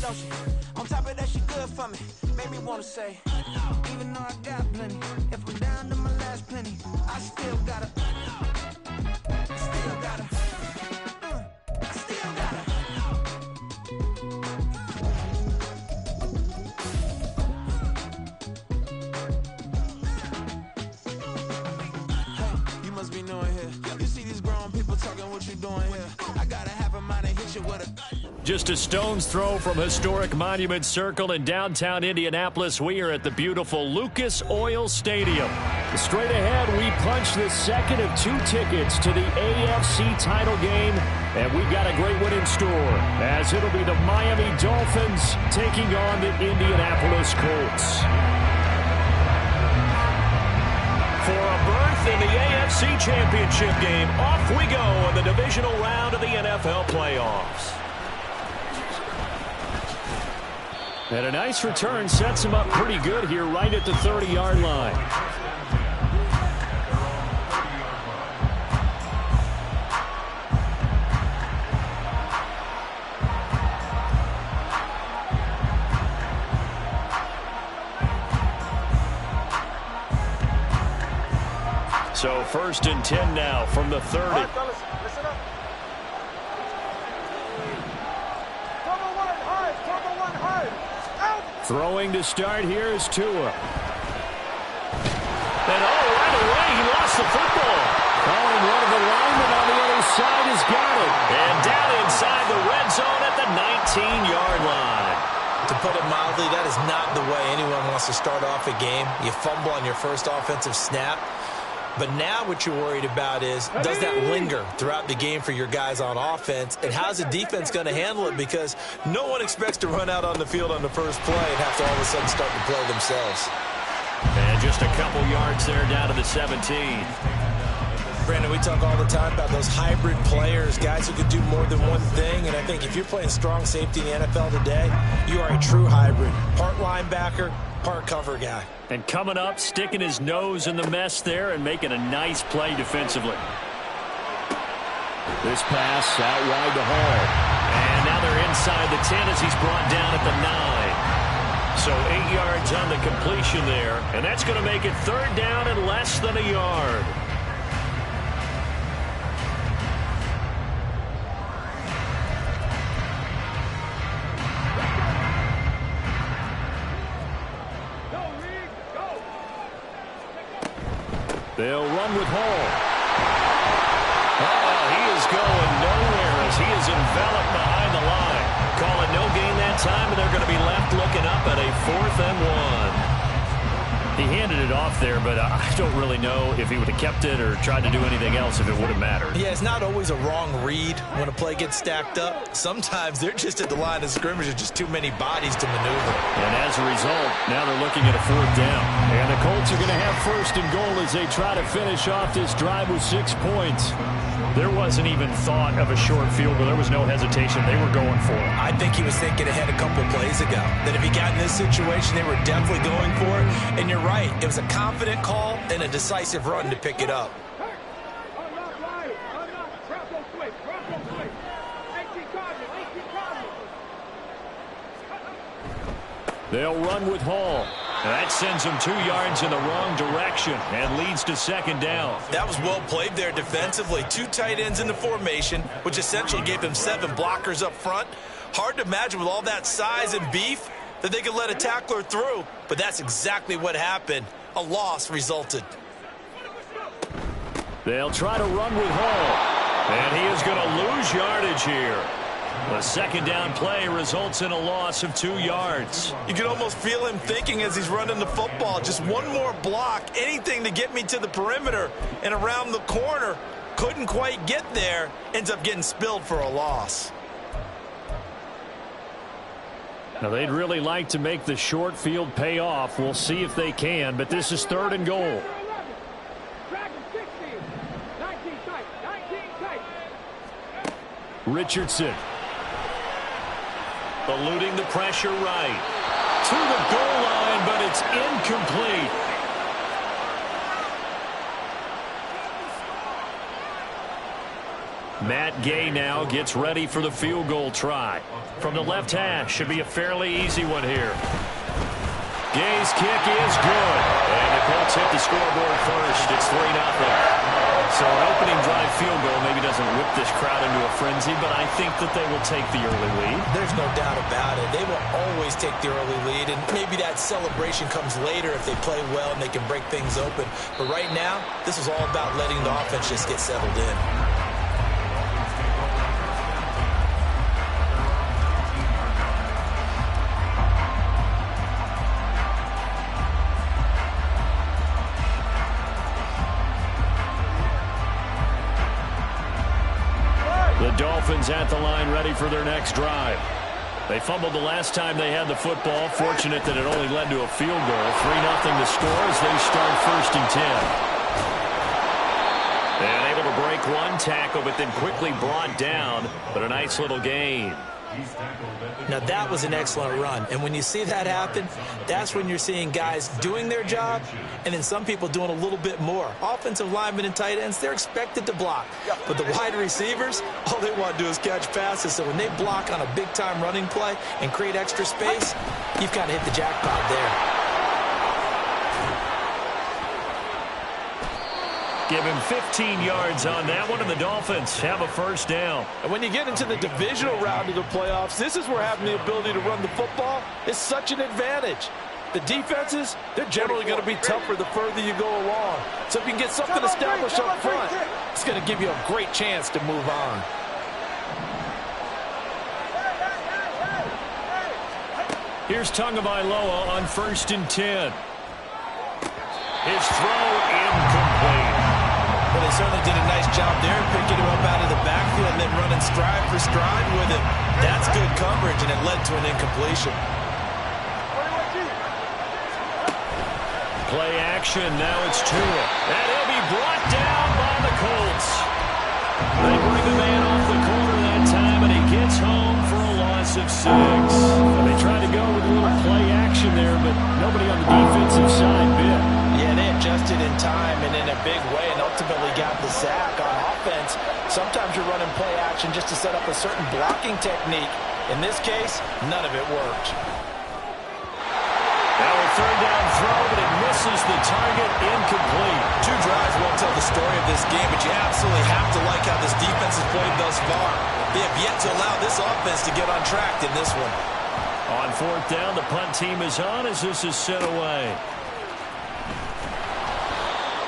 lotion. On top of that, she good for me. Made me wanna say, even though I got plenty, if I'm down to my last penny, I still gotta, I still gotta. Just a stone's throw from historic Monument Circle in downtown Indianapolis. We are at the beautiful Lucas Oil Stadium. Straight ahead, we punch the second of 2 tickets to the AFC title game, and we've got a great one in store, as it'll be the Miami Dolphins taking on the Indianapolis Colts. For a berth in the AFC Championship game, off we go in the divisional round of the NFL playoffs. And a nice return sets him up pretty good here right at the 30-yard line. So 1st and 10 now from the 30. All right, fellas, listen up. Cover one hard. Out. Throwing to start here is Tua. And right away, he lost the football. Calling one of the linemen on the other side has got it. And down inside the red zone at the 19-yard line. To put it mildly, that is not the way anyone wants to start off a game. You fumble on your first offensive snap. But now what you're worried about is, does that linger throughout the game for your guys on offense? And how's the defense going to handle it? Because no one expects to run out on the field on the first play and have to all of a sudden start to play themselves. And just a couple yards there down to the 17. Brandon, we talk all the time about those hybrid players, guys who can do more than one thing. And I think if you're playing strong safety in the NFL today, you are a true hybrid. Part linebacker, part cover guy. And coming up, sticking his nose in the mess there and making a nice play defensively. This pass out wide to Hall. And now they're inside the 10 as he's brought down at the 9. So 8 yards on the completion there. And that's going to make it 3rd down and less than a yard. They'll run with Hall. He is going nowhere as he is enveloped behind the line. Call it no gain that time, and they're going to be left looking up at a 4th and 1. He handed it off there, but I don't really know if he would have kept it or tried to do anything else if it would have mattered. Yeah, it's not always a wrong read when a play gets stacked up. Sometimes they're just at the line of scrimmage with just too many bodies to maneuver. And as a result, now they're looking at a 4th down. And the Colts are going to have 1st and goal as they try to finish off this drive with 6 points. There wasn't even thought of a short field goal. There was no hesitation. They were going for it. I think he was thinking ahead a couple plays ago. That if he got in this situation, they were definitely going for it. And you're right. It was a confident call and a decisive run to pick it up. They'll run with Hall. That sends him 2 yards in the wrong direction and leads to 2nd down. That was well played there defensively. 2 tight ends in the formation, which essentially gave him 7 blockers up front. Hard to imagine with all that size and beef that they could let a tackler through, but that's exactly what happened. A loss resulted. They'll try to run with Hall, and he is going to lose yardage here. The 2nd down play results in a loss of 2 yards. You can almost feel him thinking as he's running the football, just one more block, anything to get me to the perimeter and around the corner. Couldn't quite get there, ends up getting spilled for a loss. Now, they'd really like to make the short field pay off. We'll see if they can, but this is 3rd and goal. Richardson. Eluding the pressure right. To the goal line, but it's incomplete. Matt Gay now gets ready for the field goal try. From the left hash, should be a fairly easy one here. Gay's kick is good. And the Colts hit the scoreboard first. It's 3-0. So an opening drive field goal maybe doesn't whip this crowd into a frenzy, but I think that they will take the early lead. There's no doubt about it. They will always take the early lead, and maybe that celebration comes later if they play well and they can break things open. But right now, this is all about letting the offense just get settled in. The Dolphins at the line ready for their next drive. They fumbled the last time they had the football. Fortunate that it only led to a field goal. 3-0 the score as they start 1st and 10. And able to break one tackle, but then quickly brought down. But a nice little gain. Now, that was an excellent run. And when you see that happen, that's when you're seeing guys doing their job and then some people doing a little bit more. Offensive linemen and tight ends, they're expected to block. But the wide receivers, all they want to do is catch passes. So when they block on a big-time running play and create extra space, you've kind of hit the jackpot there. Give him 15 yards on that one, and the Dolphins have a first down. And when you get into the divisional round of the playoffs, this is where having the ability to run the football is such an advantage. The defenses, they're generally going to be tougher the further you go along. So if you can get something established up front, it's going to give you a great chance to move on. Here's Tagovailoa on 1st and 10. His throw incomplete. Well, they certainly did a nice job there, picking him up out of the backfield and then running stride for stride with him. That's good coverage, and it led to an incompletion. Play action, now it's Tua. And he'll be brought down by the Colts. They bring the man off the corner that time, and he gets home for a loss of 6. They tried to go with a little play action there, but nobody on the defensive side bit. Yeah, they adjusted in time and in a big way and ultimately got the sack on offense. Sometimes you're running play action just to set up a certain blocking technique. In this case, none of it worked. Now a 3rd down throw, but it misses the target, incomplete. 2 drives won't tell the story of this game, but you absolutely have to like how this defense has played thus far. They have yet to allow this offense to get on track in this one. On 4th down, the punt team is on as this is sent away.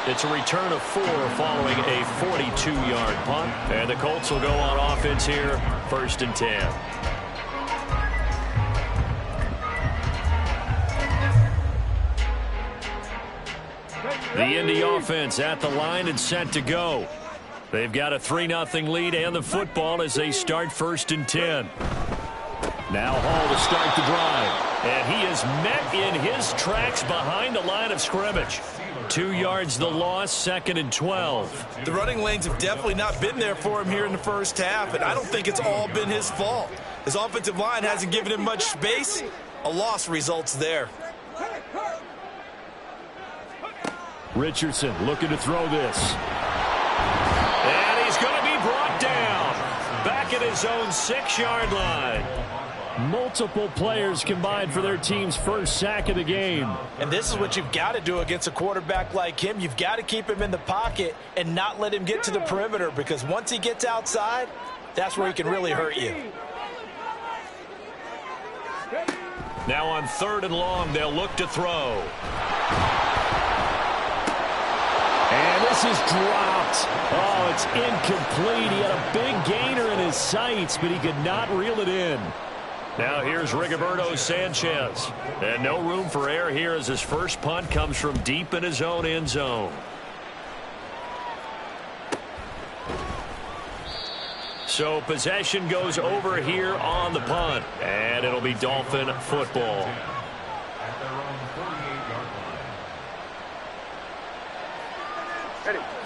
It's a return of 4 following a 42-yard punt. And the Colts will go on offense here, 1st and 10. The Indy offense at the line and set to go. They've got a 3-0 lead and the football as they start 1st and 10. Now Hall to start the drive. And he is met in his tracks behind the line of scrimmage. 2 yards the loss, 2nd and 12. The running lanes have definitely not been there for him here in the first half, and I don't think it's all been his fault. His offensive line hasn't given him much space. A loss results there. Richardson looking to throw this. And he's going to be brought down. Back at his own 6-yard line. Multiple players combined for their team's first sack of the game. And this is what you've got to do against a quarterback like him. You've got to keep him in the pocket and not let him get to the perimeter, because once he gets outside, that's where he can really hurt you. Now on 3rd and long, they'll look to throw. And this is dropped. Oh, it's incomplete. He had a big gainer in his sights, but he could not reel it in. Now here's Rigoberto Sanchez. And no room for error here as his first punt comes from deep in his own end zone. So possession goes over here on the punt. And it'll be Dolphin football.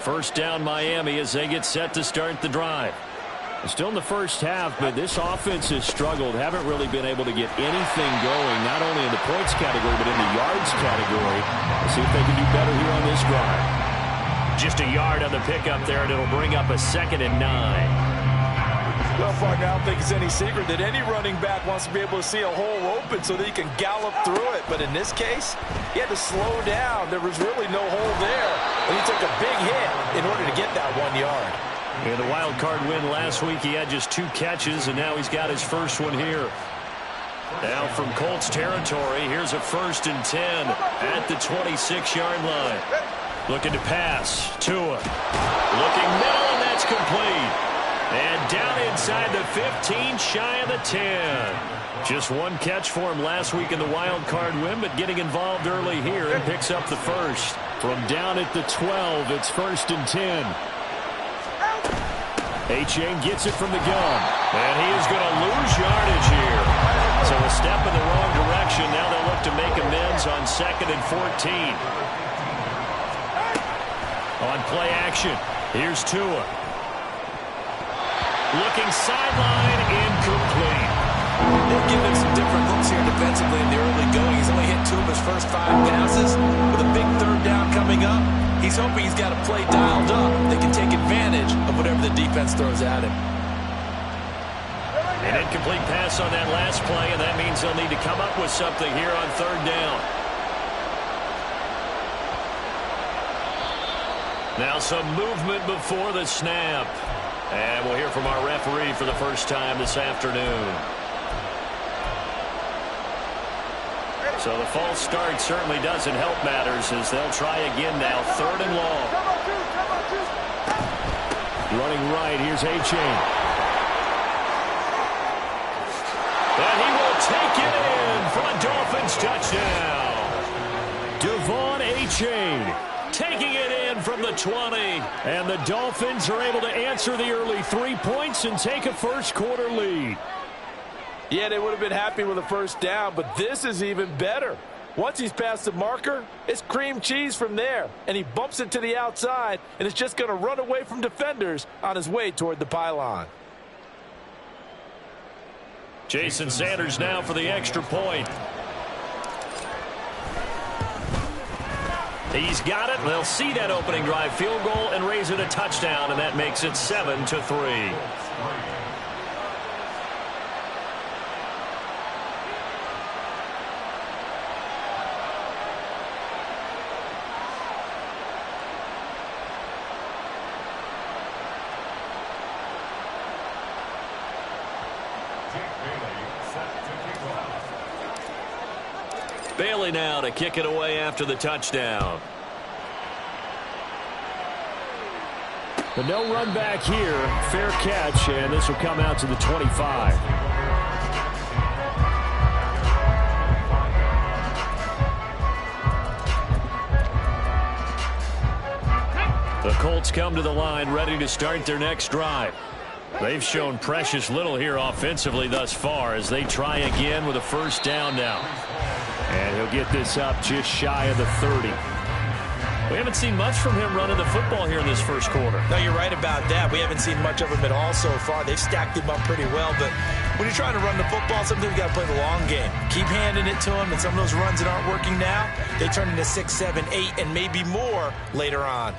First down Miami as they get set to start the drive. Still in the first half, but this offense has struggled. Haven't really been able to get anything going, not only in the points category, but in the yards category. Let's see if they can do better here on this drive. Just a yard on the pickup there, and it'll bring up a 2nd and 9. Well, partner, I don't think it's any secret that any running back wants to be able to see a hole open so that he can gallop through it. But in this case, he had to slow down. There was really no hole there. And he took a big hit in order to get that 1 yard. In the wild card win last week, he had just 2 catches, and now he's got his first one here. Now from Colts territory, here's a 1st and 10 at the 26-yard line. Looking to pass. Tua. Looking middle, and that's complete. And down inside the 15, shy of the 10. Just 1 catch for him last week in the wild card win, but getting involved early here and picks up the first. From down at the 12, it's 1st and 10. A-Chain gets it from the gun, and he is going to lose yardage here. So a step in the wrong direction. Now they'll look to make amends on 2nd and 14. On play action, here's Tua. Looking sideline, incomplete. They've given him some different looks here defensively in the early going. He's only hit 2 of his first 5 passes. With a big 3rd down coming up, he's hoping he's got a play dialed up that can take advantage of whatever the defense throws at him. An incomplete pass on that last play, and that means they'll need to come up with something here on 3rd down. Now some movement before the snap. And we'll hear from our referee for the first time this afternoon. So the false start certainly doesn't help matters as they'll try again now. 3rd and long. Running right, here's A-Chain. And he will take it in for a Dolphins touchdown. Devon A-Chain taking it in from the 20. And the Dolphins are able to answer the early 3 points and take a first-quarter lead. Yeah, they would have been happy with a 1st down, but this is even better. Once he's past the marker, it's cream cheese from there. And he bumps it to the outside, and it's just going to run away from defenders on his way toward the pylon. Jason Sanders now for the extra point. He's got it. They'll see that opening drive field goal and raise it a touchdown, and that makes it 7-3. Bailey now to kick it away after the touchdown. But no run back here. Fair catch, and this will come out to the 25. The Colts come to the line ready to start their next drive. They've shown precious little here offensively thus far as they try again with a 1st down now. And he'll get this up just shy of the 30. We haven't seen much from him running the football here in this first quarter. No, you're right about that. We haven't seen much of him at all so far. They've stacked him up pretty well, but when you're trying to run the football, sometimes you got to play the long game. Keep handing it to him, and some of those runs that aren't working now, they turn into 6, 7, 8, and maybe more later on.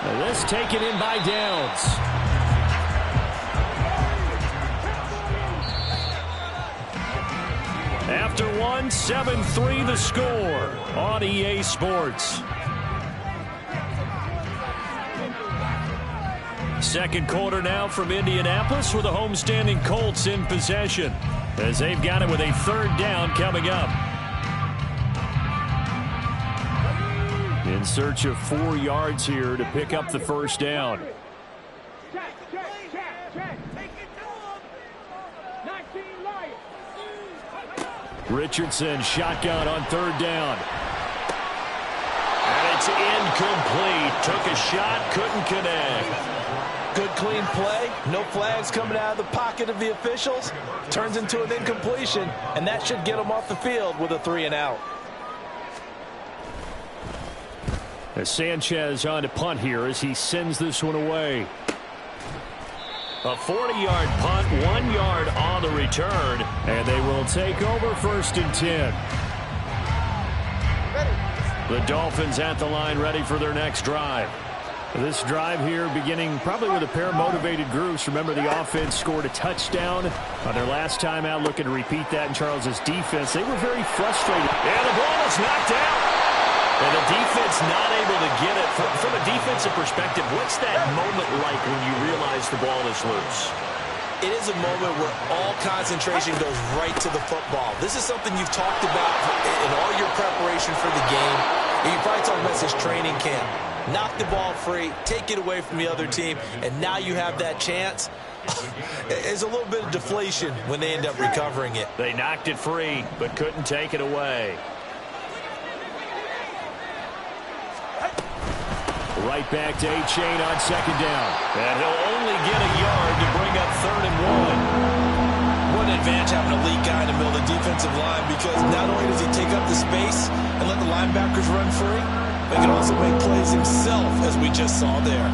Now this taken in by Downs. After 1, 7-3 the score on EA Sports. Second quarter now from Indianapolis with the homestanding Colts in possession as they've got it with a 3rd down coming up. In search of 4 yards here to pick up the 1st down. Richardson shotgun on 3rd down. And it's incomplete. Took a shot, couldn't connect. Good clean play. No flags coming out of the pocket of the officials. Turns into an incompletion, and that should get them off the field with a 3 and out. As Sanchez on to punt here as he sends this one away. A 40-yard punt, 1 yard on the return, and they will take over 1st and 10. The Dolphins at the line ready for their next drive. This drive here beginning probably with a pair of motivated groups. Remember, the offense scored a touchdown on their last time out, looking to repeat that in Charles's defense. They were very frustrated. And the ball is knocked out. And the defense not able to get it. From a defensive perspective, what's that moment like when you realize the ball is loose? It is a moment where all concentration goes right to the football. This is something you've talked about in all your preparation for the game. You probably talked about this training camp. Knock the ball free, take it away from the other team, and now you have that chance. There's a little bit of deflation when they end up recovering it. They knocked it free, but couldn't take it away. Right back to A-Chain on second down. And he'll only get a yard to bring up 3rd and 1. What an advantage having a lead guy in the middle of the defensive line, because not only does he take up the space and let the linebackers run free, but he can also make plays himself, as we just saw there.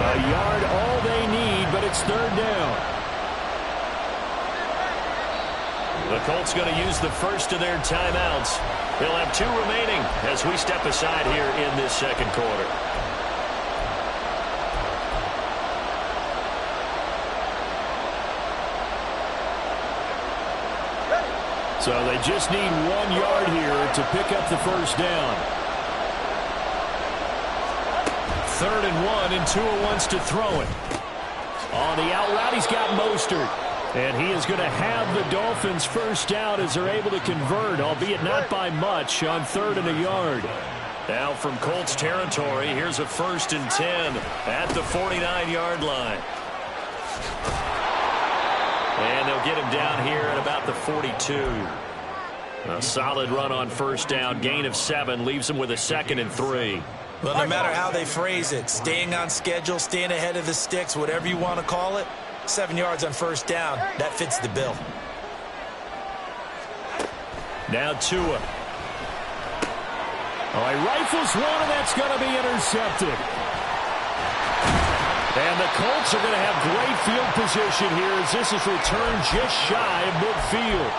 A yard all they need, but it's 3rd down. The Colts going to use the first of their timeouts. They'll have 2 remaining as we step aside here in this second quarter. So they just need 1 yard here to pick up the first down. 3rd and 1, and Tua wants to throw it. On the out route, he's got Mostert. And he is going to have the Dolphins first down as they're able to convert, albeit not by much, on 3rd and a yard. Now from Colts territory, here's a 1st and 10 at the 49-yard line. And they'll get him down here at about the 42. A solid run on first down, gain of 7, leaves him with a 2nd and 3. Well, no matter how they phrase it, staying on schedule, staying ahead of the sticks, whatever you want to call it, 7 yards on first down, that fits the bill. Now Tua. All right, rifles one, and that's going to be intercepted. And the Colts are going to have great field position here as this is returned just shy of midfield.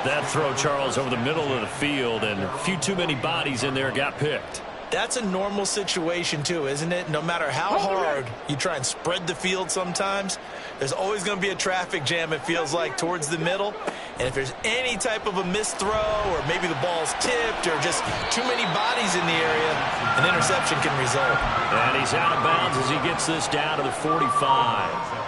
That throw, Charles, over the middle of the field, and a few too many bodies in there got picked. That's a normal situation, too, isn't it? No matter how hard you try and spread the field sometimes, there's always going to be a traffic jam, it feels like, towards the middle. And if there's any type of a missed throw, or maybe the ball's tipped, or just too many bodies in the area, an interception can result. And he's out of bounds as he gets this down to the 45.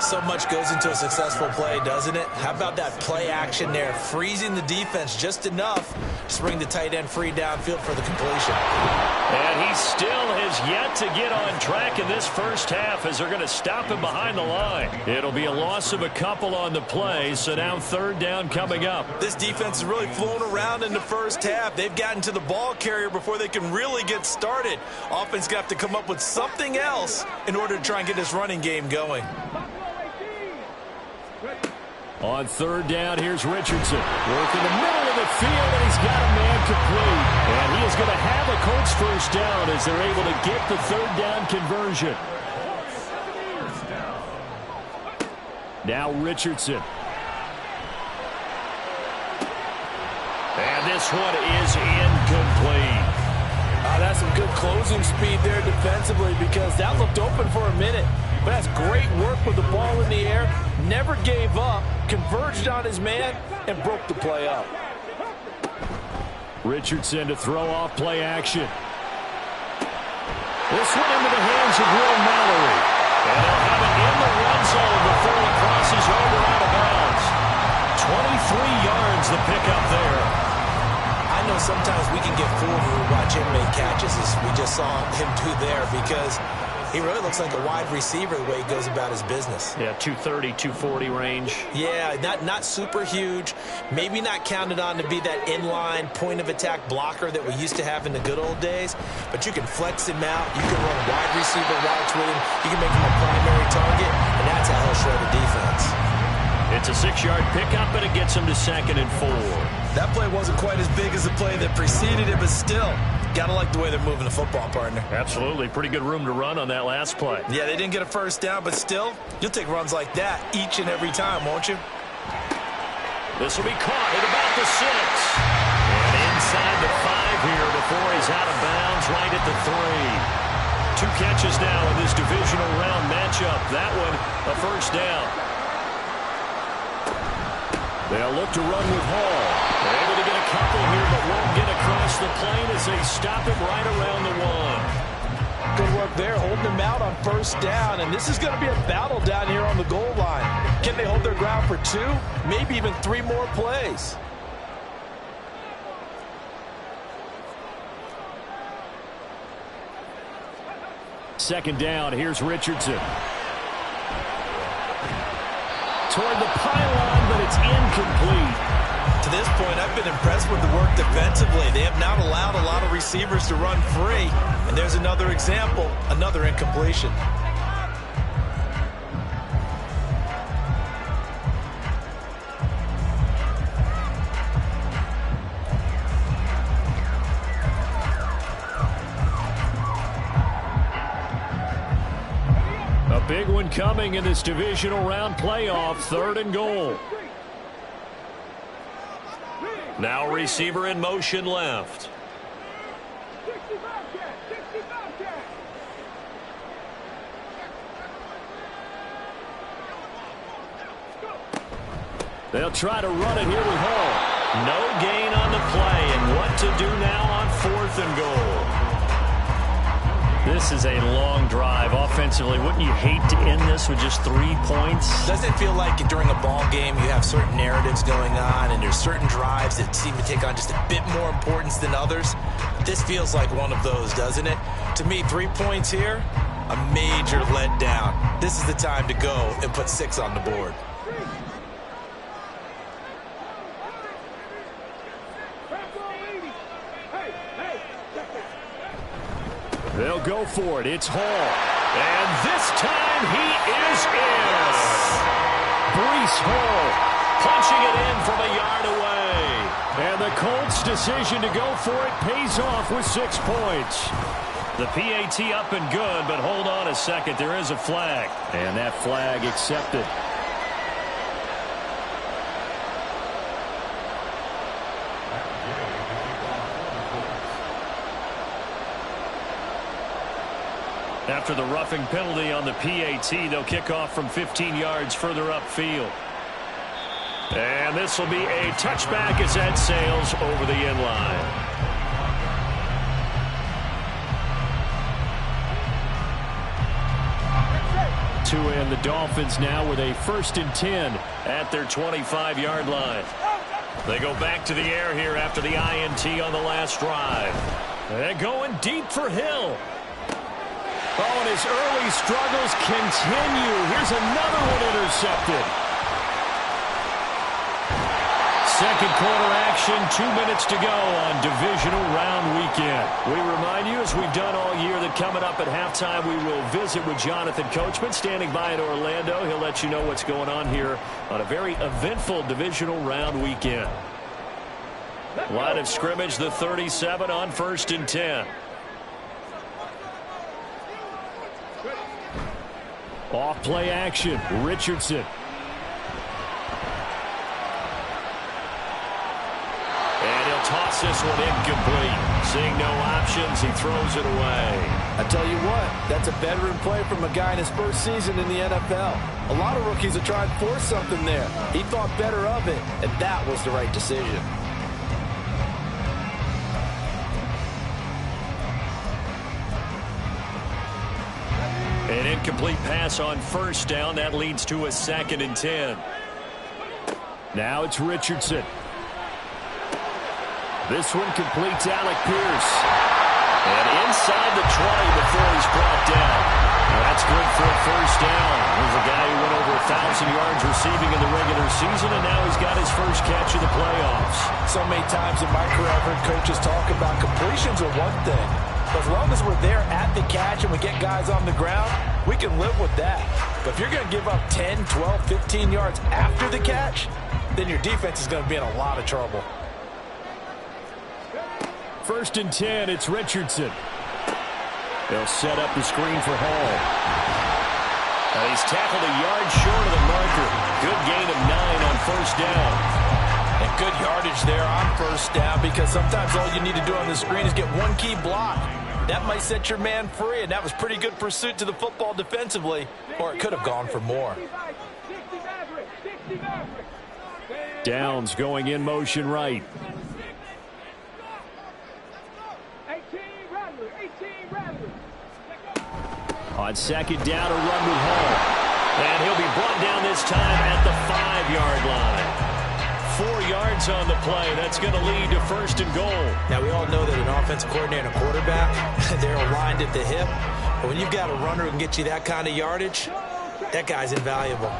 So much goes into a successful play, doesn't it? How about that play action there, freezing the defense just enough to bring the tight end free downfield for the completion. And he still has yet to get on track in this first half as they're going to stop him behind the line. It'll be a loss of a couple on the play, so now 3rd down coming up. This defense is really flown around in the first half. They've gotten to the ball carrier before they can really get started. Offense got to come up with something else in order to try and get this running game going. On 3rd down, here's Richardson. Work in the middle of the field, and he's got a man complete. And he is going to have a Colts first down as they're able to get the 3rd down conversion. Now Richardson. And this one is incomplete. That's some good closing speed there defensively, because that looked open for a minute. But that's great work with the ball in the air. Never gave up, converged on his man, and broke the play up. Richardson to throw off play action. This one into the hands of Will Mallory. And they'll have it in the red zone before he crosses over out of bounds. 23 yards the pickup there. I know sometimes we can get fooled when we watch him make catches, as we just saw him do there, because he really looks like a wide receiver the way he goes about his business. Yeah, 230, 240 range. Yeah, not super huge. Maybe not counted on to be that inline point-of-attack blocker that we used to have in the good old days. But you can flex him out. You can run wide receiver routes with him. You can make him a primary target, and that's how he'll shred a defense. It's a 6-yard pickup, and it gets him to 2nd and 4. That play wasn't quite as big as the play that preceded it, but still, gotta like the way they're moving the football, partner. Absolutely. Pretty good room to run on that last play. Yeah, they didn't get a first down, but still, you'll take runs like that each and every time, won't you? This will be caught at about the 6. inside the 5 here before he's out of bounds right at the 3. 2 catches now in this divisional round matchup. That one a first down. They'll look to run with Hall. They're able to get a couple here, but won't get across the plane as they stop him right around the 1. Good work there, holding them out on first down, and this is going to be a battle down here on the goal line. Can they hold their ground for 2, maybe even 3 more plays? Second down, here's Richardson. Toward the pylon, but it's incomplete. To this point, I've been impressed with the work defensively. They have not allowed a lot of receivers to run free. And there's another example, another incompletion. A big one coming in this divisional round playoff, 3rd and goal. Now receiver in motion left. They'll try to run it here with Hall. No gain on the play, and what to do now on 4th and goal. This is a long drive offensively. Wouldn't you hate to end this with just 3 points? Doesn't it feel like during a ball game you have certain narratives going on and there's certain drives that seem to take on just a bit more importance than others? This feels like one of those, doesn't it? To me, 3 points here, a major letdown. This is the time to go and put 6 on the board. They'll go for it. It's Hall. And this time he is in. Breece Hall punching it in from a yard away. And the Colts' decision to go for it pays off with 6 points. The PAT up and good, but hold on a second. There is a flag. And that flag accepted. After the roughing penalty on the PAT, they'll kick off from 15 yards further upfield. And this will be a touchback as that sails over the end line. To end the Dolphins now with a 1st and 10 at their 25-yard line. They go back to the air here after the INT on the last drive. They're going deep for Hill. Oh, and his early struggles continue. Here's another one intercepted. Second quarter action, 2 minutes to go on divisional round weekend. We remind you, as we've done all year, that coming up at halftime, we will visit with Jonathan Coachman, standing by in Orlando. He'll let you know what's going on here on a very eventful divisional round weekend. Line of scrimmage, the 37 on 1st and 10. Off play action, Richardson. And he'll toss this one incomplete. Seeing no options, he throws it away. I tell you what, that's a veteran play from a guy in his first season in the NFL. A lot of rookies are trying to force something there. He thought better of it, and that was the right decision. An incomplete pass on 1st down. That leads to a 2nd and 10. Now it's Richardson. This one completes Alec Pierce. And inside the 20 before he's brought down. Well, that's good for a 1st down. Here's a guy who went over 1,000 yards receiving in the regular season, and now he's got his first catch of the playoffs. So many times in my career, I've heard coaches talk about completions are one thing. But as long as we're there at the catch and we get guys on the ground, we can live with that. But if you're going to give up 10, 12, 15 yards after the catch, then your defense is going to be in a lot of trouble. 1st and 10, it's Richardson. They'll set up the screen for Hall. And he's tackled a yard short of the marker. Good gain of 9 on 1st down. And Good yardage there on first down, because sometimes all you need to do on the screen is get one key block. That might set your man free, and that was pretty good pursuit to the football defensively, or it could have gone for more. Downs going in motion right. On second down, a run with Hall. And he'll be brought down this time at the 5-yard line. 4 yards on the play. That's going to lead to first and goal. Now, we all know that an offensive coordinator and a quarterback, they're aligned at the hip. But when you've got a runner who can get you that kind of yardage, that guy's invaluable.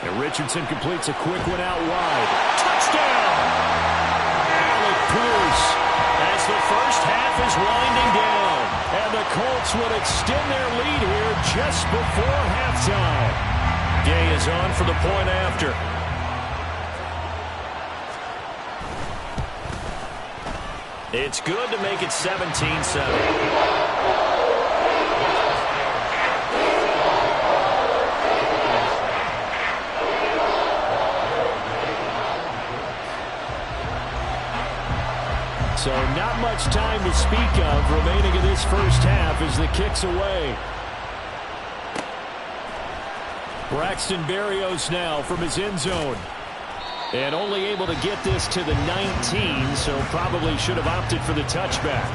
And Richardson completes a quick one out wide. Touchdown! Alec Pierce as the first half is winding down. And the Colts would extend their lead here just before halftime. Gay is on for the point after. It's good to make it 17-7. So not much time to speak of remaining in this first half as the kick's away. Braxton Berrios now from his end zone. And only able to get this to the 19, so probably should have opted for the touchback.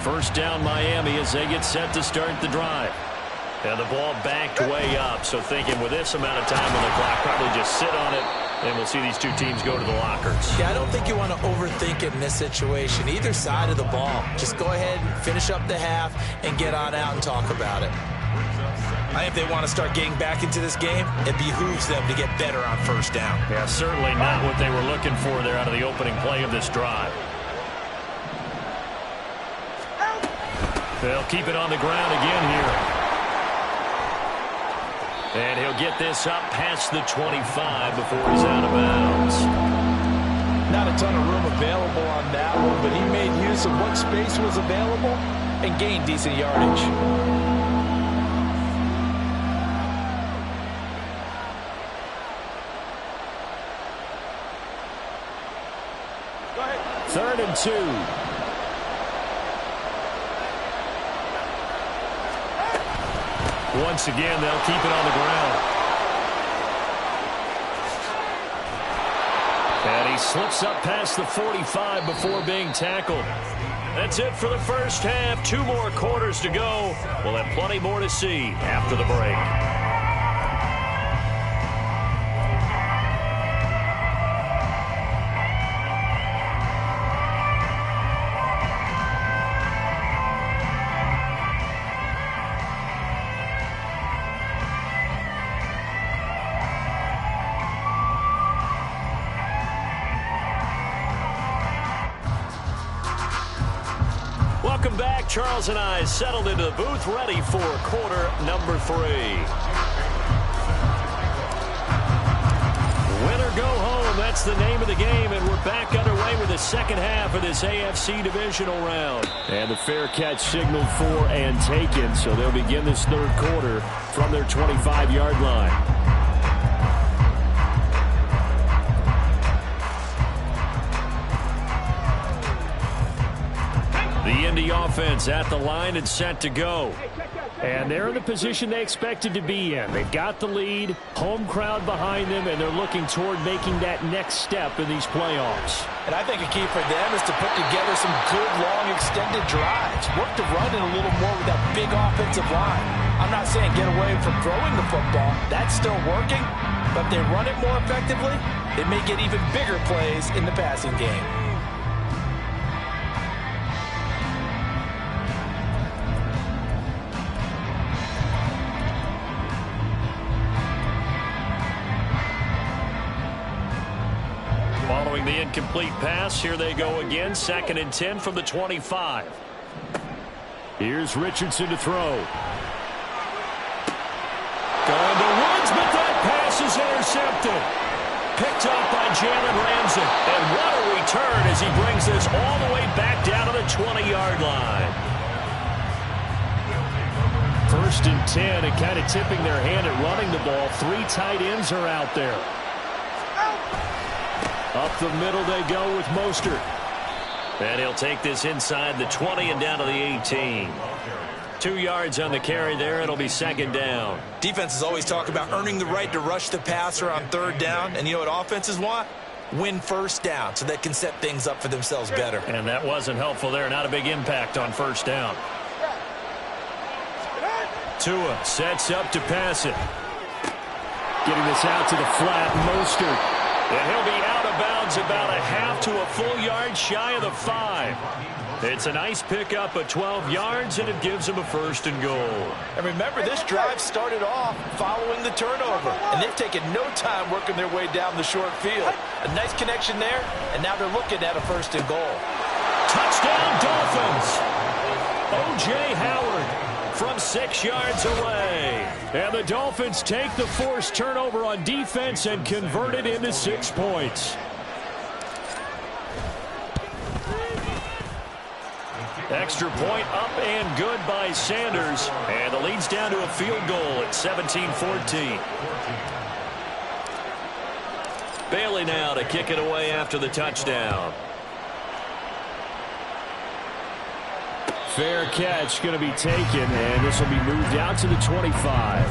First down Miami as they get set to start the drive. And the ball backed way up, so thinking with this amount of time on the clock, probably just sit on it, and we'll see these two teams go to the lockers. Yeah, I don't think you want to overthink it in this situation. Either side of the ball. Just go ahead and finish up the half and get on out and talk about it. I think if they want to start getting back into this game, it behooves them to get better on first down. Yeah, certainly not what they were looking for there out of the opening play of this drive. They'll keep it on the ground again here. And he'll get this up past the 25 before he's out of bounds. Not a ton of room available on that one, but he made use of what space was available and gained decent yardage. Go ahead. 3rd and 2. Once again, they'll keep it on the ground. And he slips up past the 45 before being tackled. That's it for the first half. 2 more quarters to go. We'll have plenty more to see after the break. Welcome back. Charles and I settled into the booth, ready for quarter number 3. Win or go home, that's the name of the game, and we're back underway with the second half of this AFC divisional round. And the fair catch signaled for and taken, so they'll begin this third quarter from their 25-yard line. The Indy offense at the line and set to go. And they're in the position they expected to be in. They've got the lead, home crowd behind them, and they're looking toward making that next step in these playoffs. And I think a key for them is to put together some good, long, extended drives. Work to run it a little more with that big offensive line. I'm not saying get away from throwing the football. That's still working. But if they run it more effectively, they may get even bigger plays in the passing game. Following the incomplete pass, here they go again. 2nd and 10 from the 25. Here's Richardson to throw. Going to Woods, but that pass is intercepted. Picked up by Jalen Ramsey. And what a return as he brings this all the way back down to the 20-yard line. 1st and 10, and kind of tipping their hand at running the ball. 3 tight ends are out there. Up the middle they go with Mostert. And he'll take this inside the 20 and down to the 18. 2 yards on the carry there. It'll be 2nd down. Defenses always talk about earning the right to rush the passer on 3rd down. And you know what offenses want? Win 1st down so they can set things up for themselves better. And that wasn't helpful there. Not a big impact on 1st down. Tua sets up to pass it. Getting this out to the flat, Mostert. And he'll be out of bounds about a half to a full yard shy of the 5. It's a nice pickup of 12 yards, and it gives him a 1st and goal. And remember, this drive started off following the turnover, and they've taken no time working their way down the short field. A nice connection there, and now they're looking at a 1st and goal. Touchdown, Dolphins! O.J. Howard from 6 yards away. And the Dolphins take the forced turnover on defense and convert it into 6 points. Extra point up and good by Sanders. And the lead's down to a field goal at 17-14. Bailey now to kick it away after the touchdown. Fair catch going to be taken, and this will be moved out to the 25.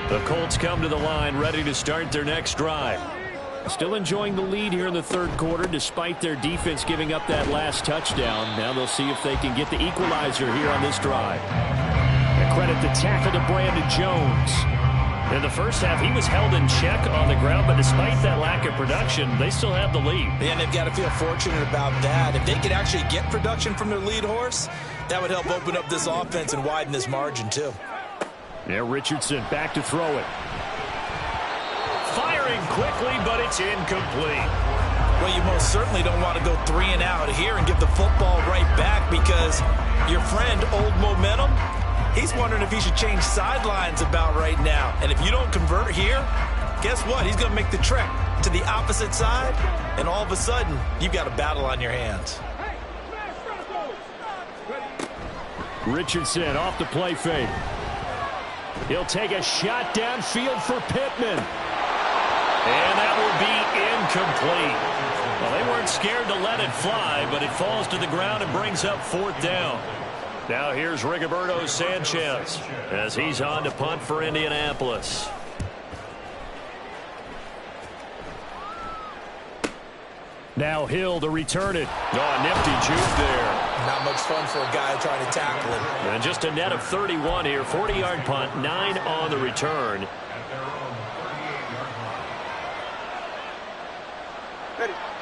The Colts come to the line, ready to start their next drive. Still enjoying the lead here in the 3rd quarter, despite their defense giving up that last touchdown. Now they'll see if they can get the equalizer here on this drive. And credit the tackle to Brandon Jones. In the first half, he was held in check on the ground, but despite that lack of production, they still have the lead. And they've got to feel fortunate about that. If they could actually get production from their lead horse, that would help open up this offense and widen this margin, too. Now Richardson back to throw it. Firing quickly, but it's incomplete. Well, you most certainly don't want to go 3 and out here and give the football right back, because your friend, Old Momentum, he's wondering if he should change sidelines about right now. And if you don't convert here, guess what? He's going to make the trek to the opposite side, and all of a sudden, you've got a battle on your hands. Richardson off the play fake. He'll take a shot downfield for Pittman. And that will be incomplete. Well, they weren't scared to let it fly, but it falls to the ground and brings up 4th down. Now here's Rigoberto Sanchez as he's on to punt for Indianapolis. Now Hill to return it. Oh, nifty juke there. Not much fun for a guy trying to tackle him. And just a net of 31 here. 40-yard punt, 9 on the return.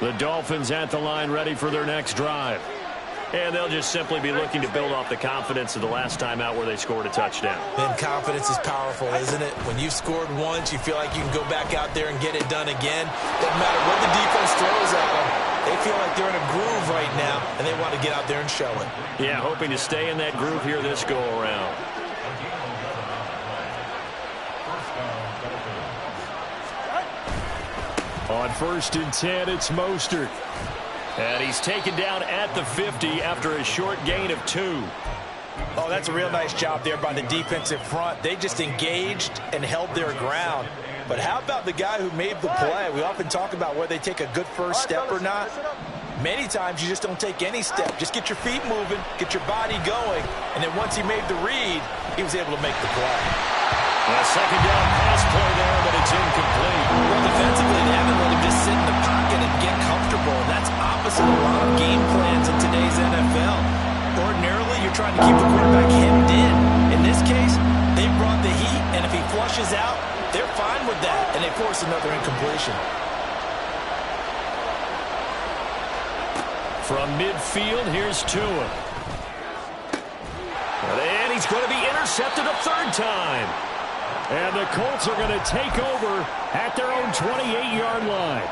The Dolphins at the line, ready for their next drive. And they'll just simply be looking to build off the confidence of the last time out where they scored a touchdown. And confidence is powerful, isn't it? When you've scored once, you feel like you can go back out there and get it done again. Doesn't matter what the defense throws at them. They feel like they're in a groove right now, and they want to get out there and show it. Yeah, hoping to stay in that groove here this go-around. On 1st and 10, it's Mostert. And he's taken down at the 50 after a short gain of 2. Oh, that's a real nice job there by the defensive front. They just engaged and held their ground. But how about the guy who made the play? We often talk about whether they take a good first step or not. Many times you just don't take any step. Just get your feet moving, get your body going, and then once he made the read, he was able to make the play. A 2nd down pass play there, but it's incomplete. Well, defensively, they haven't let him just sit in the pocket and get comfortable. That's opposite a lot of game plans in today's NFL. Ordinarily, you're trying to keep the quarterback hemmed in. In this case, they brought the heat, and if he flushes out, they're fine with that, and they force another incompletion. From midfield, here's Tua. And he's going to be intercepted a 3rd time. And the Colts are going to take over at their own 28-yard line.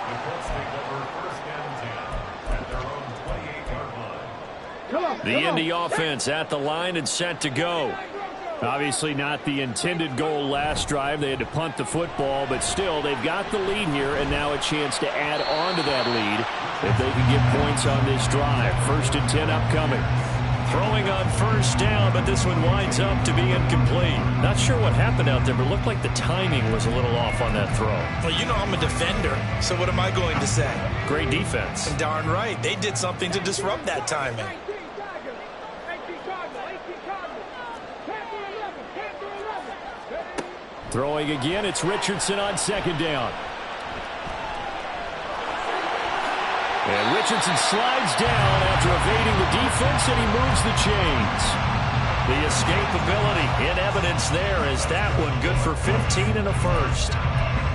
The Colts take over first and 10 at their own 28-yard line. The Indy offense at the line and set to go. Obviously not the intended goal last drive. They had to punt the football, but still they've got the lead here and now a chance to add on to that lead if they can get points on this drive. 1st and 10 upcoming. Throwing on first down, but this one winds up to be incomplete. Not sure what happened out there, but it looked like the timing was a little off on that throw. Well, you know I'm a defender, so what am I going to say? Great defense. And darn right, they did something to disrupt that timing. Throwing again, it's Richardson on 2nd down. And Richardson slides down after evading the defense, and he moves the chains. The escapability in evidence there as that one good for 15 and a first.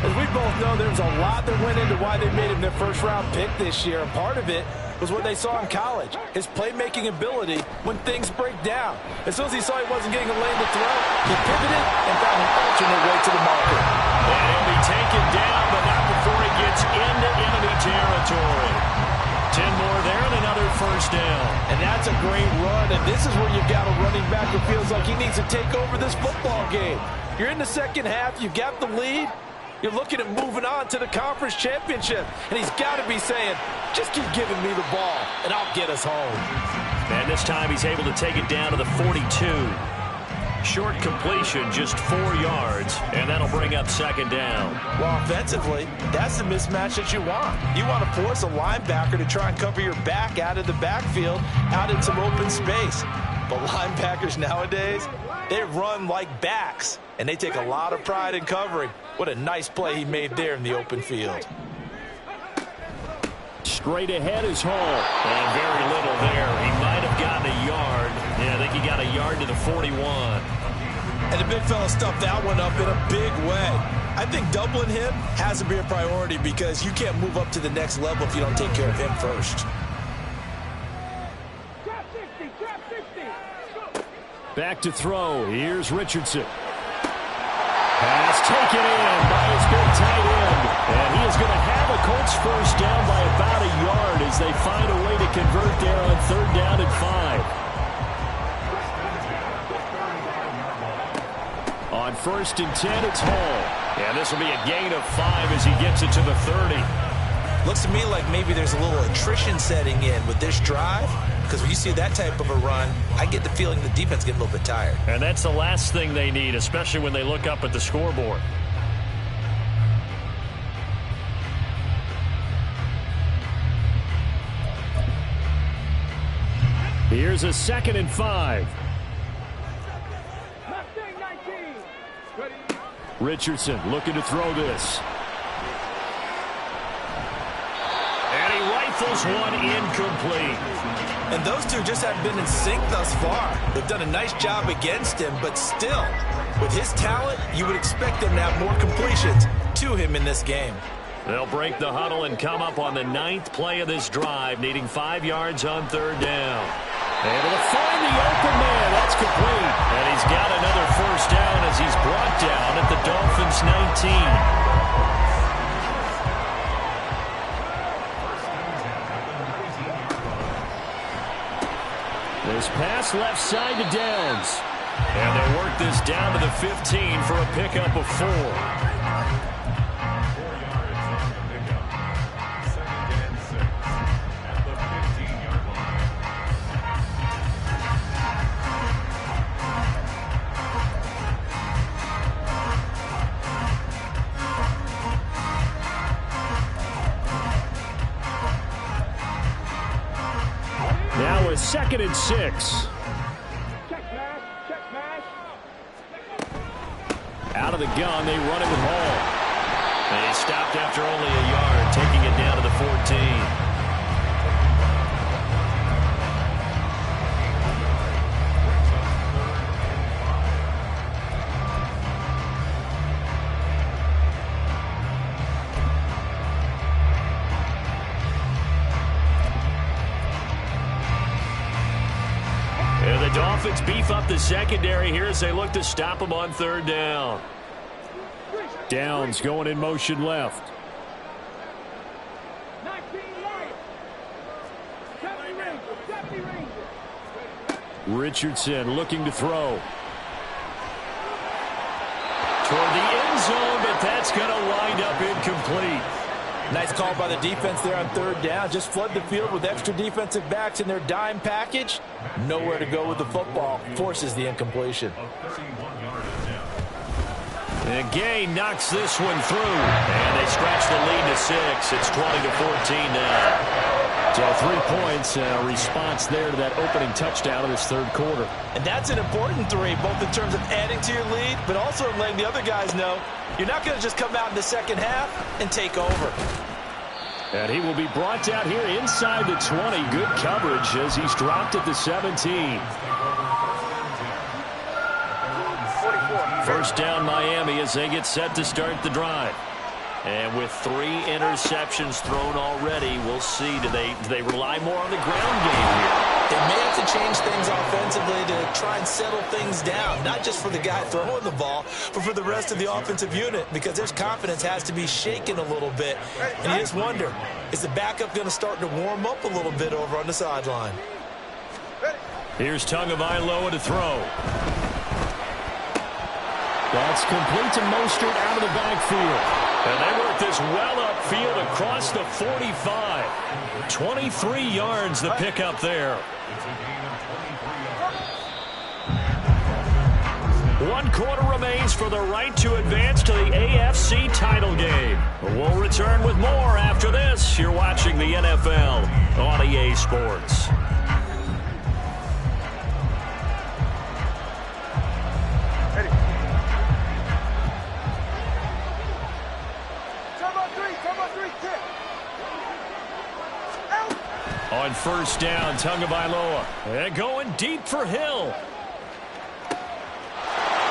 As we both know, there's a lot that went into why they made him their first-round pick this year, and part of it was what they saw in college, his playmaking ability when things break down. As soon as he saw he wasn't getting a lane to throw, he pivoted and found an alternate way to the market. And he'll be taken down, but not before he gets into enemy territory. 10 more there and another first down. And that's a great run, and this is where you've got a running back who feels like he needs to take over this football game. You're in the second half, you've got the lead. You're looking at moving on to the conference championship, and he's got to be saying, just keep giving me the ball, and I'll get us home. And this time he's able to take it down to the 42. Short completion, just 4 yards, and that'll bring up 2nd down. Well, offensively, that's the mismatch that you want. You want to force a linebacker to try and cover your back out of the backfield, out in some open space. But linebackers nowadays, they run like backs, and they take a lot of pride in covering. What a nice play he made there in the open field. Straight ahead is Hall. And very little there. He might have gotten a yard. Yeah, I think he got a yard to the 41. And the big fella stuffed that one up in a big way. I think doubling him has to be a priority because you can't move up to the next level if you don't take care of him first. Back to throw. Here's Richardson. Pass taken in by his big tight end. And he is going to have a Colts first down by about a yard as they find a way to convert there on 3rd down and 5. On 1st and 10, it's Hall. And this will be a gain of 5 as he gets it to the 30. Looks to me like maybe there's a little attrition setting in with this drive. Because when you see that type of a run, I get the feeling the defense getting a little bit tired. And that's the last thing they need, especially when they look up at the scoreboard. Here's a 2nd and 5. Richardson looking to throw this. And he rifles one incomplete. And those two just haven't been in sync thus far. They've done a nice job against him, but still, with his talent, you would expect them to have more completions to him in this game. They'll break the huddle and come up on the 9th play of this drive, needing 5 yards on 3rd down. Able to find the open man. That's complete. And he's got another first down as he's brought down at the Dolphins' 19. This pass left side to Downs. And they work this down to the 15 for a pickup of 4. 4 yards on the pickup. 2nd and 6 at the 15-yard line. Now a 2nd and 6. Out of the gun, they run it with Hall. And he stopped after only a yard, taking it down to the 14. And the Dolphins beef up the secondary here as they look to stop them on third down. Downs going in motion left. Richardson looking to throw. Toward the end zone, but that's going to wind up incomplete. Nice call by the defense there on third down. Just flood the field with extra defensive backs in their dime package. Nowhere to go with the football. Forces the incompletion. And Gay knocks this one through. And they stretch the lead to 6. It's 20-14 now. So 3 points, response there to that opening touchdown of this third quarter. And that's an important 3, both in terms of adding to your lead, but also in letting the other guys know you're not going to just come out in the second half and take over. And he will be brought down here inside the 20. Good coverage as he's dropped at the 17. First down Miami as they get set to start the drive. And with 3 interceptions thrown already, we'll see. Do they rely more on the ground game here? They may have to change things offensively to try and settle things down, not just for the guy throwing the ball, but for the rest of the offensive unit, because their confidence has to be shaken a little bit. And you just wonder, is the backup going to start to warm up a little bit over on the sideline? Here's Tagovailoa to throw. That's complete to Mostert out of the backfield. And they work this well upfield across the 45. 23 yards the pickup there. 1 quarter remains for the right to advance to the AFC title game. We'll return with more after this. You're watching the NFL on EA Sports. On first down, Tagovailoa. And going deep for Hill.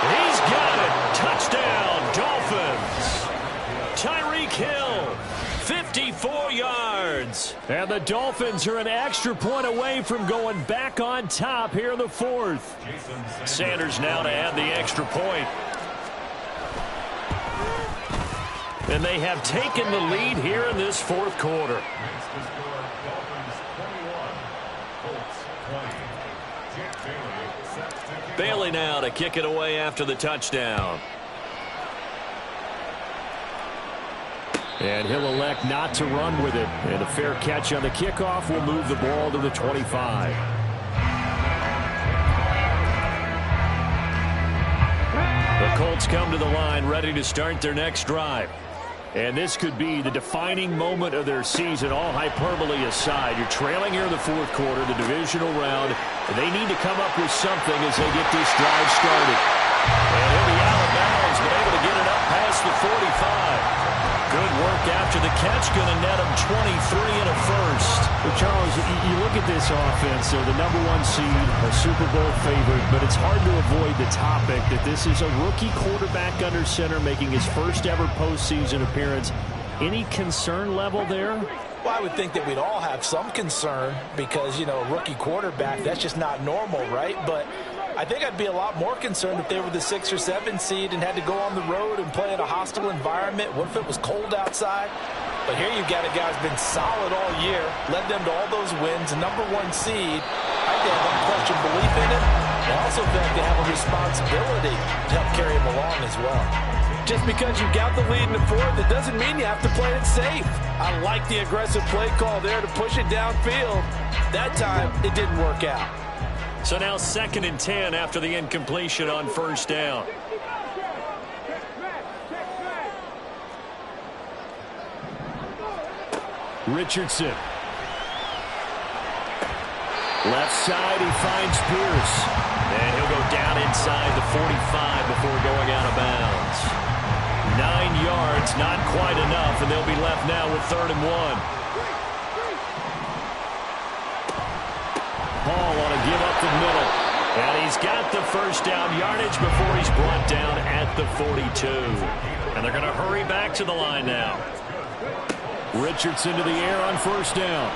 He's got it. Touchdown, Dolphins. Tyreek Hill, 54 yards. And the Dolphins are an extra point away from going back on top here in the 4th. Sanders now to add the extra point. And they have taken the lead here in this 4th quarter. Bailey now to kick it away after the touchdown. And he'll elect not to run with it. And a fair catch on the kickoff will move the ball to the 25. The Colts come to the line ready to start their next drive. And this could be the defining moment of their season, all hyperbole aside. You're trailing here in the 4th quarter, the divisional round. They need to come up with something as they get this drive started. And he'll be out of bounds, but able to get it up past the 45. Good work after the catch, going to net him 23 and a first. Well, Charles, you look at this offense, they're the #1 seed, a Super Bowl favorite, but it's hard to avoid the topic that this is a rookie quarterback under center making his first ever postseason appearance. Any concern level there? Well, I would think that we'd all have some concern because, you know, a rookie quarterback, that's just not normal, right? But I think I'd be a lot more concerned if they were the 6 or 7 seed and had to go on the road and play in a hostile environment. What if it was cold outside? But here you've got a guy who's been solid all year, led them to all those wins, #1 seed. I think they have unquestioned belief in him. I also think they have a responsibility to help carry him along as well. Just because you've got the lead in the 4th, that doesn't mean you have to play it safe. I like the aggressive play call there to push it downfield. That time, it didn't work out. So now 2nd and 10 after the incompletion on first down. Richardson. Left side, he finds Pierce. And he'll go down inside the 45 before going out of bounds. 9 yards, not quite enough, and they'll be left now with 3rd and 1. Hall on a give up the middle. And he's got the first down yardage before he's brought down at the 42. And they're going to hurry back to the line now. Richardson to the air on first down.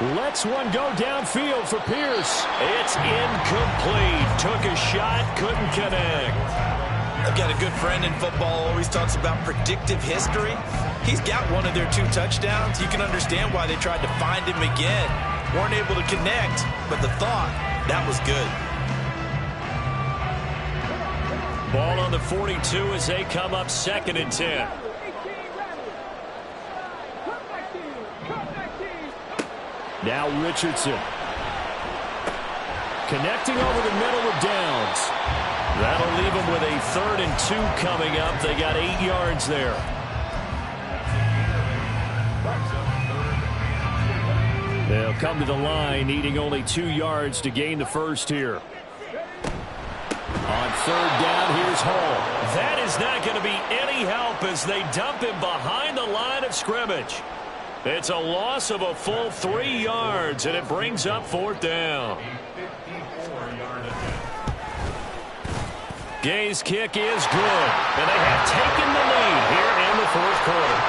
Lets one go downfield for Pierce. It's incomplete. Took a shot, couldn't connect. I've got a good friend in football, always talks about predictive history. He's got one of their 2 touchdowns. You can understand why they tried to find him again. Weren't able to connect, but the thought, that was good. Ball on the 42 as they come up 2nd and 10. Now Richardson. Connecting over the middle with Downs. That'll leave them with a 3rd and 2 coming up. They got 8 yards there. They'll come to the line, needing only 2 yards to gain the first here. On 3rd down, here's Hall. That is not going to be any help as they dump him behind the line of scrimmage. It's a loss of a full 3 yards, and it brings up 4th down. Gay's kick is good, and they have taken the lead here in the 4th quarter.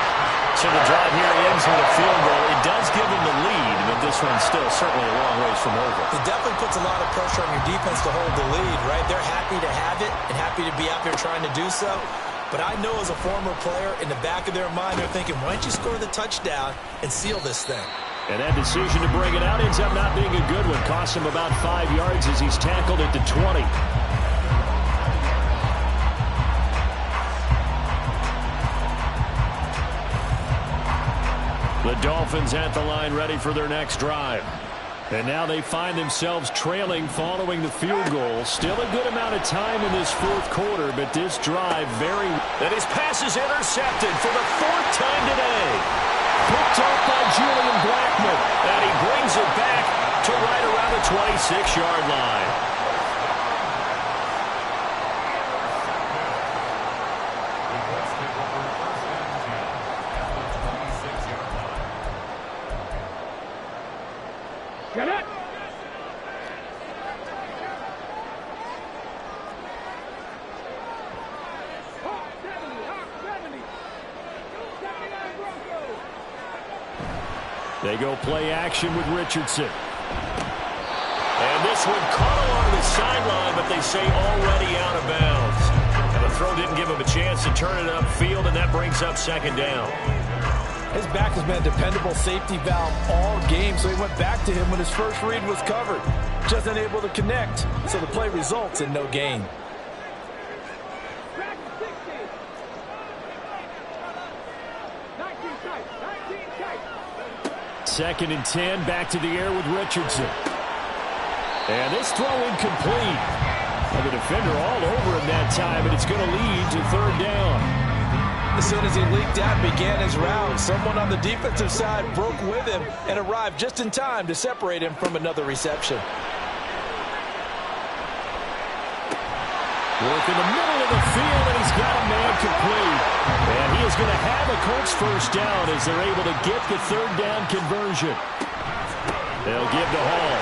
So the drive here ends with a field goal. It does give them the lead, but this one's still certainly a long ways from over. It definitely puts a lot of pressure on your defense to hold the lead, right? They're happy to have it and happy to be out there trying to do so. But I know as a former player, in the back of their mind, they're thinking, why don't you score the touchdown and seal this thing? And that decision to bring it out ends up not being a good one. Cost him about 5 yards as he's tackled at the 20. The Dolphins at the line ready for their next drive. And now they find themselves trailing following the field goal. Still a good amount of time in this 4th quarter, but this drive very... And his pass is intercepted for the 4th time today. Picked off by Julian Blackmon. And he brings it back to right around the 26-yard line. Get it! They go play action with Richardson. And this one caught along the sideline, but they say already out of bounds. And the throw didn't give him a chance to turn it upfield, and that brings up 2nd down. His back has been a dependable safety valve all game, so he went back to him when his first read was covered. Just unable to connect, so the play results in no gain. Second and 10, back to the air with Richardson. And this throw incomplete. And the defender all over him that time, and it's going to lead to 3rd down. As soon as he leaked out and began his route, someone on the defensive side broke with him and arrived just in time to separate him from another reception. Work in the middle of the field, and he's got a man complete. And he is going to have a Colts first down as they're able to get the 3rd down conversion. They'll give to Hall.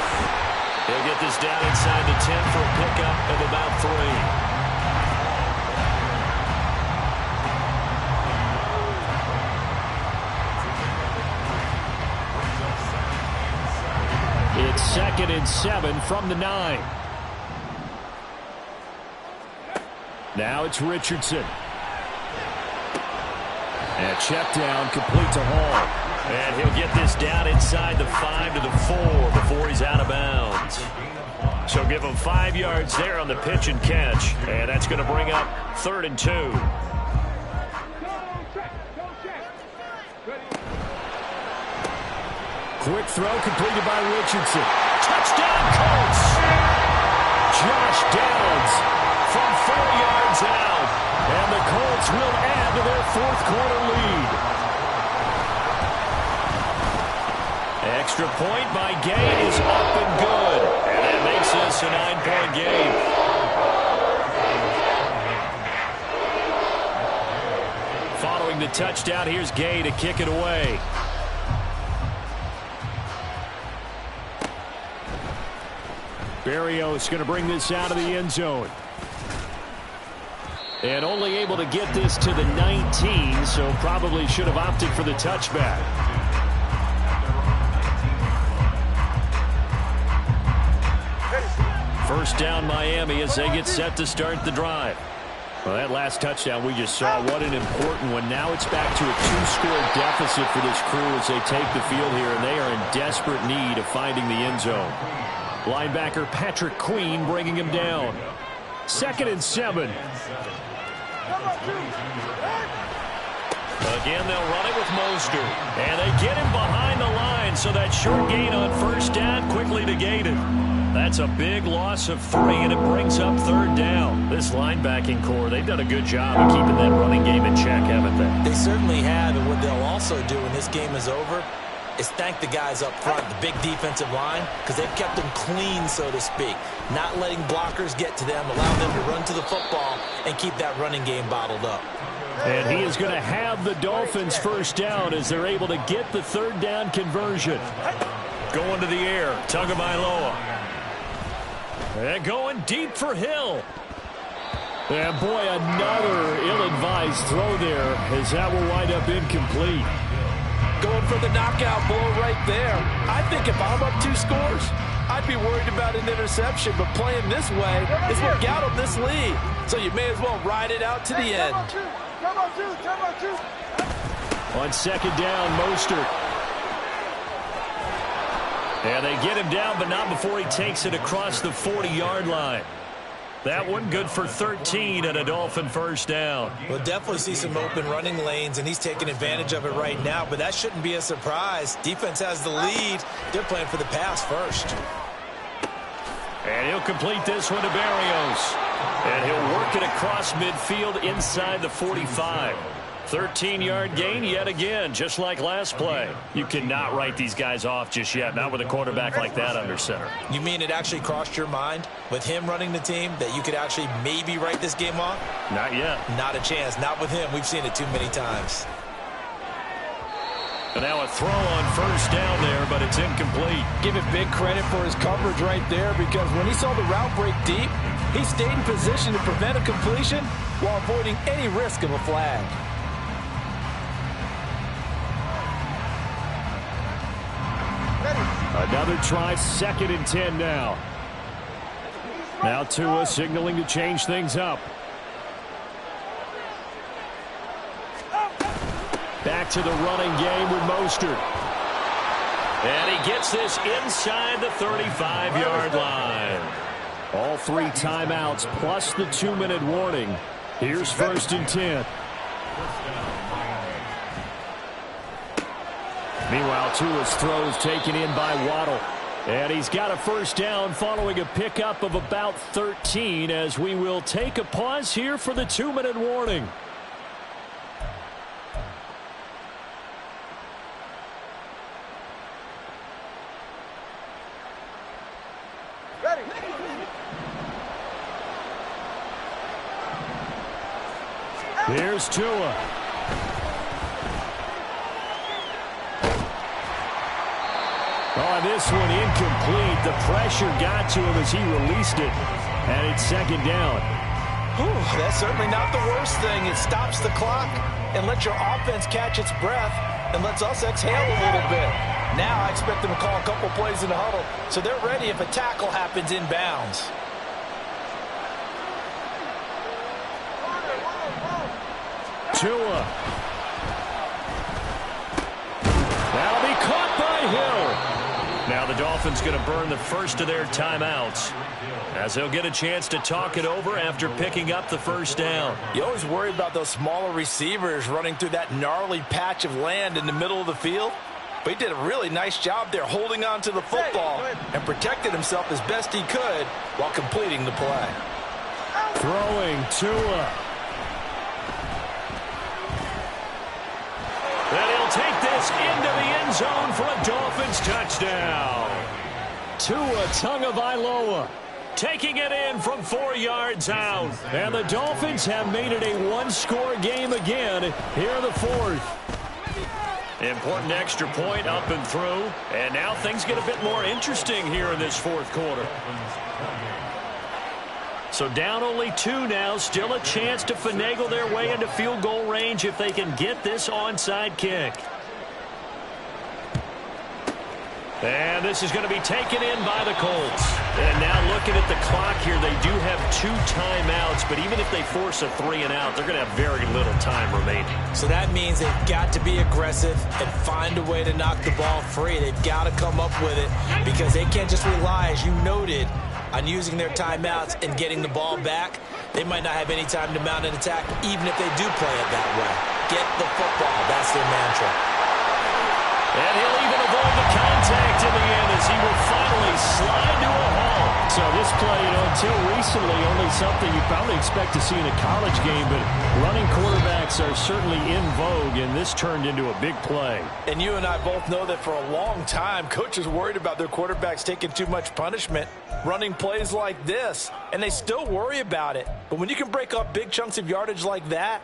He'll get this down inside the 10 for a pickup of about 3. It's 2nd and 7 from the 9. Now it's Richardson. And check down complete to Hall. And he'll get this down inside the 5 to the 4 before he's out of bounds. So give him 5 yards there on the pitch and catch. And that's going to bring up 3rd and 2. Quick throw completed by Richardson. Touchdown Colts! Josh Downs from 4 yards out. And the Colts will add to their 4th quarter lead. Extra point by Gay is up and good. And that makes this a 9-point game. Following the touchdown, here's Gay to kick it away. Berrios going to bring this out of the end zone. And only able to get this to the 19, so probably should have opted for the touchback. first down Miami as they get set to start the drive. Well, that last touchdown we just saw, what an important one. Now it's back to a 2-score deficit for this crew as they take the field here, and they are in desperate need of finding the end zone. Linebacker Patrick Queen bringing him down. 2nd and 7. Again, they'll run it with Mostert. And they get him behind the line, so that short gain on first down quickly negated. That's a big loss of 3, and it brings up 3rd down. This linebacking core, they've done a good job of keeping that running game in check, haven't they? They certainly have, and what they'll also do when this game is over is thank the guys up front, the big defensive line, because they've kept them clean, so to speak. Not letting blockers get to them, allow them to run to the football, and keep that running game bottled up. And he is going to have the Dolphins first down as they're able to get the 3rd down conversion. Going to the air, Tagovailoa. And going deep for Hill. And boy, another ill-advised throw there as that will wind up incomplete. Going for the knockout blow right there. I think if I'm up 2 scores, I'd be worried about an interception, but playing this way is what got them this lead. So you may as well ride it out to the end. On 2nd down, Mostert. And they get him down, but not before he takes it across the 40-yard line. That one good for 13 and a Dolphin first down. We'll definitely see some open running lanes, and he's taking advantage of it right now, but that shouldn't be a surprise. Defense has the lead. They're playing for the pass first. And he'll complete this one to Barrios. And he'll work it across midfield inside the 45. 13-yard gain yet again, just like last play. You cannot write these guys off just yet, not with a quarterback like that under center. You mean it actually crossed your mind with him running the team that you could actually maybe write this game off? Not yet. Not a chance. Not with him. We've seen it too many times. And now a throw on first down there, but it's incomplete. Give him big credit for his coverage right there, because when he saw the route break deep, he stayed in position to prevent a completion while avoiding any risk of a flag. Another try, 2nd and 10 now. Now Tua signaling to change things up. Back to the running game with Mostert. And he gets this inside the 35-yard line. All 3 timeouts plus the 2-minute warning. Here's 1st and 10. Meanwhile, Tua's throws taken in by Waddle. And he's got a first down following a pickup of about 13 as we will take a pause here for the 2-minute warning. Here's Tua. Oh, this one incomplete. The pressure got to him as he released it. And it's 2nd down. Whew, that's certainly not the worst thing. It stops the clock and lets your offense catch its breath and lets us exhale a little bit. Now I expect them to call a couple plays in the huddle so they're ready if a tackle happens inbounds. Tua. That'll be caught by Hill. Now the Dolphins going to burn the first of their timeouts as they'll get a chance to talk it over after picking up the first down. You always worry about those smaller receivers running through that gnarly patch of land in the middle of the field. But he did a really nice job there holding on to the football and protected himself as best he could while completing the play. Throwing Tua. And he'll take this into the end zone for a Dolphins touchdown. Tua Tagovailoa taking it in from 4 yards out. And the Dolphins have made it a 1-score game again here in the 4th. Important extra point up and through. And now things get a bit more interesting here in this 4th quarter. So down only 2 now, still a chance to finagle their way into field goal range if they can get this onside kick. And this is going to be taken in by the Colts. And now looking at the clock here, they do have 2 timeouts, but even if they force a 3-and-out, they're going to have very little time remaining. So that means they've got to be aggressive and find a way to knock the ball free. They've got to come up with it because they can't just rely, as you noted, on using their timeouts and getting the ball back. They might not have any time to mount an attack, even if they do play it that way. Get the football. That's their mantra. And he'll even avoid the contact in the end as he will finally slide to a halt. So this play, until recently, only something you probably expect to see in a college game, but running quarterbacks are certainly in vogue, and this turned into a big play. And you and I both know that for a long time, coaches worried about their quarterbacks taking too much punishment, running plays like this, and they still worry about it. But when you can break up big chunks of yardage like that,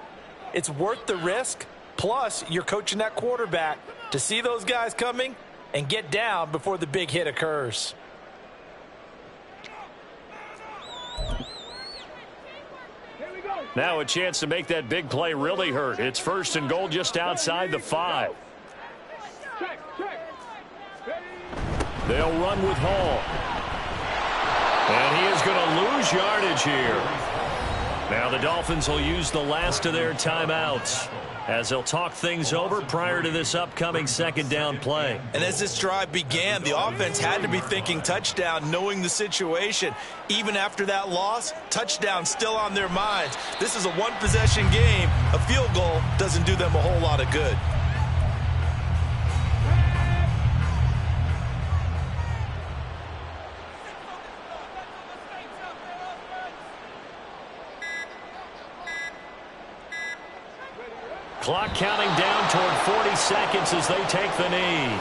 it's worth the risk. Plus, you're coaching that quarterback to see those guys coming and get down before the big hit occurs. Now a chance to make that big play really hurt. It's 1st and goal just outside the 5. They'll run with Hall. And he is going to lose yardage here. Now the Dolphins will use the last of their timeouts as they'll talk things over prior to this upcoming 2nd down play. And as this drive began, the offense had to be thinking touchdown, knowing the situation. Even after that loss, touchdown still on their minds. This is a one-possession game. A field goal doesn't do them a whole lot of good. Clock counting down toward 40 seconds as they take the knee.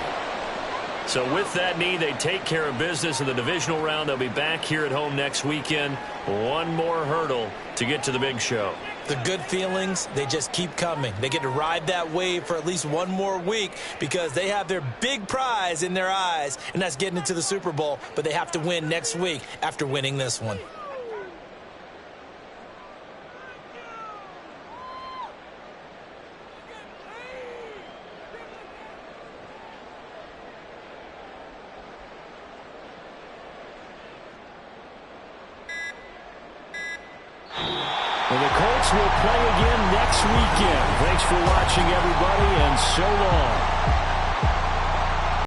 So with that knee, they take care of business in the divisional round. They'll be back here at home next weekend. One more hurdle to get to the big show. The good feelings, they just keep coming. They get to ride that wave for at least one more week because they have their big prize in their eyes, and that's getting into the Super Bowl. But they have to win next week after winning this one. And the Colts will play again next weekend. Thanks for watching, everybody, and so long.